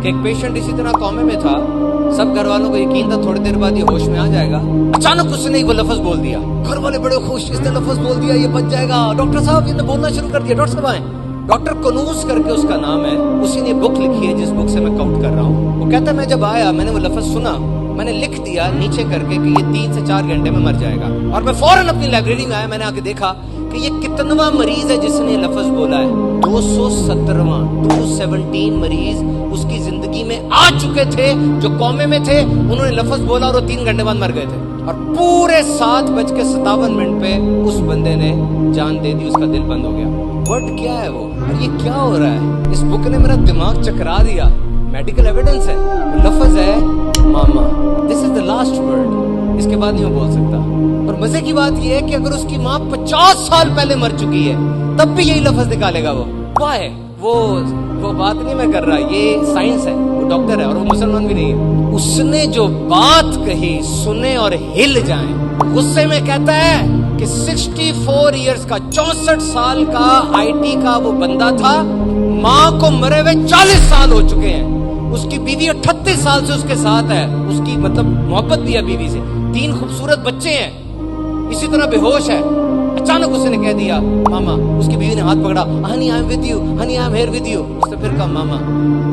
کہ ایک پیشنٹ اسی طرح کومے میں تھا, سب گھر والوں کو یقین تھا تھوڑی دیر بعد یہ ہوش میں آ جائے گا. اچانک اس نے وہ لفظ بول دیا, گھر والے بڑے خوش, اس نے لفظ بول دیا, یہ بچ جائے گا. ڈاکٹر صاحب نے بولنا شروع کر دیا. ڈاکٹر صاحب آئیں. ڈاکٹر کنوز کر کے اس کا نام ہے, اسی نے بک لکھی ہے جس بک سے میں کاؤنٹ کر رہا ہوں. وہ کہتا ہے میں جب آیا میں نے وہ لفظ سنا, میں نے لکھ دیا نیچے کر کے کہ یہ 3 سے 4 گھنٹے میں مر جائے گا, اور میں فوراً اپنی لائبریری میں آیا, میں نے آ کے دیکھا کہ یہ کتنواں مریض ہے جس نے یہ لفظ بولا ہے. 217واں 217 مریض اس کی زندگی میں آ چکے تھے جو کومے میں تھے, انہوں نے لفظ بولا اور وہ 3 گھنٹے بعد مر گئے تھے, اور پورے 7:57 پہ اس بندے نے جان دے دی, اس کا دل بند ہو گیا. ورڈ کیا ہے وہ, اور یہ کیا ہو رہا ہے؟ اس بک نے میرا دماغ چکرا دیا. میڈیکل ایویڈنس ہے, لفظ ہے ماما. دس از دا لاسٹ ورڈ, اس کے بعد نہیں میں بول سکتا. اور مزے کی بات یہ ہے کہ اگر اس کی ماں 50 سال پہلے مر چکی ہے تب بھی یہی لفظ نکالے گا. وہ ہے وہ بات نہیں میں کر رہا, یہ سائنس ہے. وہ ڈاکٹر ہے اور وہ مسلمان بھی نہیں ہے. اس نے جو بات کہی سنے اور ہل جائیں. غصے میں کہتا ہے کہ 64 ایئرز کا 64 سال کا آئی ٹی کا وہ بندہ تھا, ماں کو مرے ہوئے 40 سال ہو چکے ہیں, اس کی بیوی 38 سال سے اس کے ساتھ ہے, اس کی مطلب محبت بھی ہے بیوی سے, 3 خوبصورت بچے ہیں, اسی طرح بے ہوش ہے. اچانک اس نے کہہ دیا ماما. اس کی بیوی نے ہاتھ پکڑا, honey I am with you, honey I am here with you. اس نے پھر کہا ماما,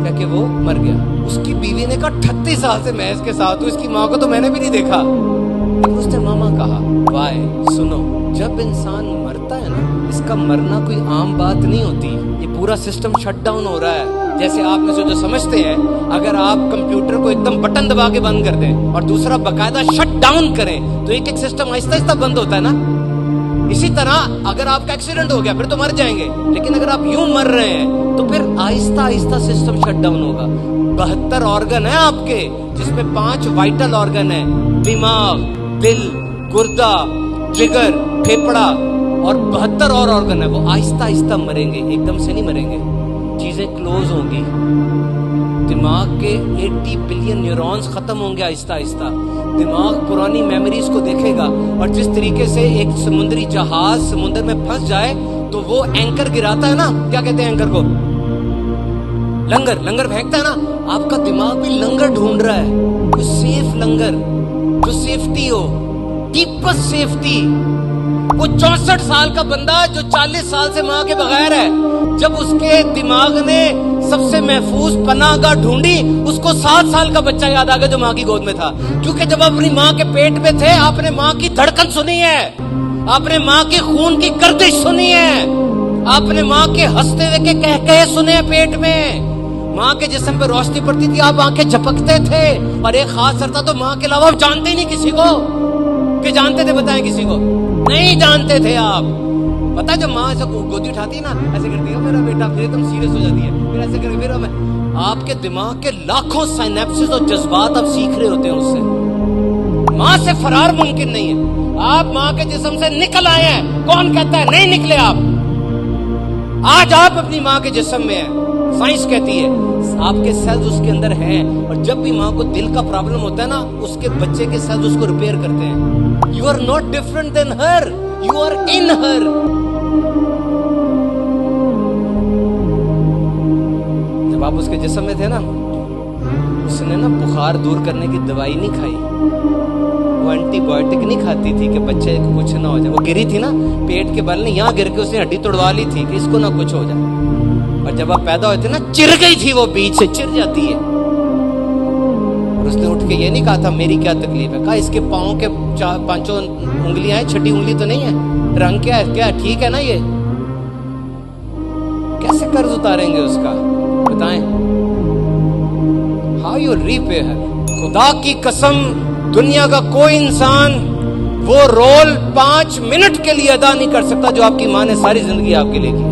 کہہ کے وہ مر گیا. اس کی بیوی نے کہا 38 سال سے میں اس کے ساتھ ہوں, اس کی ماں کو تو میں نے بھی نہیں دیکھا, لیکن اس نے ماما کہا. وائے سنو, جب انسان مرتا ہے نا, اس کا مرنا کوئی عام بات نہیں ہوتی. یہ پورا سسٹم شٹ ڈاؤن ہو رہا ہے. جیسے آپ میں سے جو سمجھتے ہیں, اگر آپ کمپیوٹر کو ایک دم بٹن دبا کے بند کر دیں اور دوسرا باقاعدہ شٹ ڈاؤن کریں تو ایک ایک سسٹم آہستہ آہستہ بند ہوتا ہے نا, اسی طرح اگر آپ کا ایکسیڈنٹ ہو گیا پھر تو مر جائیں گے, لیکن اگر آپ یوں مر رہے ہیں تو پھر آہستہ آہستہ سسٹم شٹ ڈاؤن ہوگا. 72 آرگن ہیں آپ کے, جس میں 5 وائٹل آرگن ہیں, دماغ, دل, گردہ, جگر, پھیپڑا, اور 72 اور آرگن ہے. وہ آہستہ آہستہ مریں گے, ایک دم سے نہیں مریں گے. چیزیں کلوز ہوں گی, دماغ کے 80 بلین نیورونز ختم ہوں گے آہستہ آہستہ. دماغ پرانی میموریز کو دیکھے گا, اور جس طریقے سے ایک سمندری جہاز سمندر میں پھنس جائے تو وہ اینکر گراتا ہے نا, کیا کہتے ہیں اینکر کو, لنگر پھینکتا ہے نا. آپ کا دماغ بھی لنگر ڈھونڈ رہا ہے, کوئی سیف لنگر جو سیفٹی ہو, ڈیپسٹ سیفٹی. وہ 64 سال کا بندہ جو 40 سال سے ماں کے بغیر ہے, جب اس کے دماغ نے سب سے محفوظ پناہ گاہ ڈھونڈی, اس کو 7 سال کا بچہ یاد آ گیا جو ماں کی گود میں تھا. کیونکہ جب اپنی ماں کے پیٹ میں تھے آپ نے ماں کی دھڑکن سنی ہے, آپ نے ماں کے خون کی گردش سنی ہے, آپ نے ماں کے ہنستے ہوئے کے کہکہے سنے ہیں پیٹ میں. ماں کے جسم پہ روشنی پڑتی تھی, آپ آنکھیں جھپکتے تھے, اور ایک خاص سر تھا تو ماں کے علاوہ آپ جانتے ہی نہیں کسی کو, کہ جانتے تھے بتائیں کسی کو, نہیں جانتے تھے آپ. پتا جب ماں ایسا گودی اٹھاتی ہے نا, ایسے کرتی ہے میرا بیٹا, پھر ایک دم سیریس ہو جاتی ہے, پھر ایسے کرے, پھر آپ کے دماغ کے لاکھوں سائنیپسز اور جذبات آپ سیکھ رہے ہوتے ہیں اس سے. ماں سے فرار ممکن نہیں ہے. آپ ماں کے جسم سے نکل آئے ہیں, کون کہتا ہے نہیں نکلے آپ؟ آج آپ اپنی ماں کے جسم میں ہیں. سائنس کہتی ہے آپ کے سیلز اس کے اندر ہیں, اور جب بھی ماں کو دل کا پرابلم ہوتا ہے نا, اس کے بچے کے سیلز اس کو ریپیئر کرتے ہیں. You are not different than her, you are in her. جب آپ اس کے جسم میں تھے نا, اس نے نا بخار دور کرنے کی دوائی نہیں کھائی, وہ اینٹی بایوٹک نہیں کھاتی تھی کہ بچے کو کچھ نہ ہو جائے. وہ گری تھی نا پیٹ کے بل نے, یہاں گر کے اس نے ہڈی توڑوا لی تھی کہ اس کو نہ کچھ ہو جائے. اور جب آپ پیدا ہوتے نا چر گئی تھی, وہ بیچ سے چر جاتی ہے. اور اس نے اٹھ کے یہ نہیں کہا تھا میری کیا تکلیف ہے, کہا اس کے پاؤں کے 5 انگلیاں ہیں, چھٹی انگلی تو نہیں ہے, رنگ کیا ہے, کیا ٹھیک ہے نا, یہ کیسے قرض اتاریں گے اس کا بتائیں. ہاؤ یو ریپے ہے. خدا کی قسم دنیا کا کوئی انسان وہ رول 5 منٹ کے لیے ادا نہیں کر سکتا جو آپ کی ماں نے ساری زندگی آپ کے لیے کی.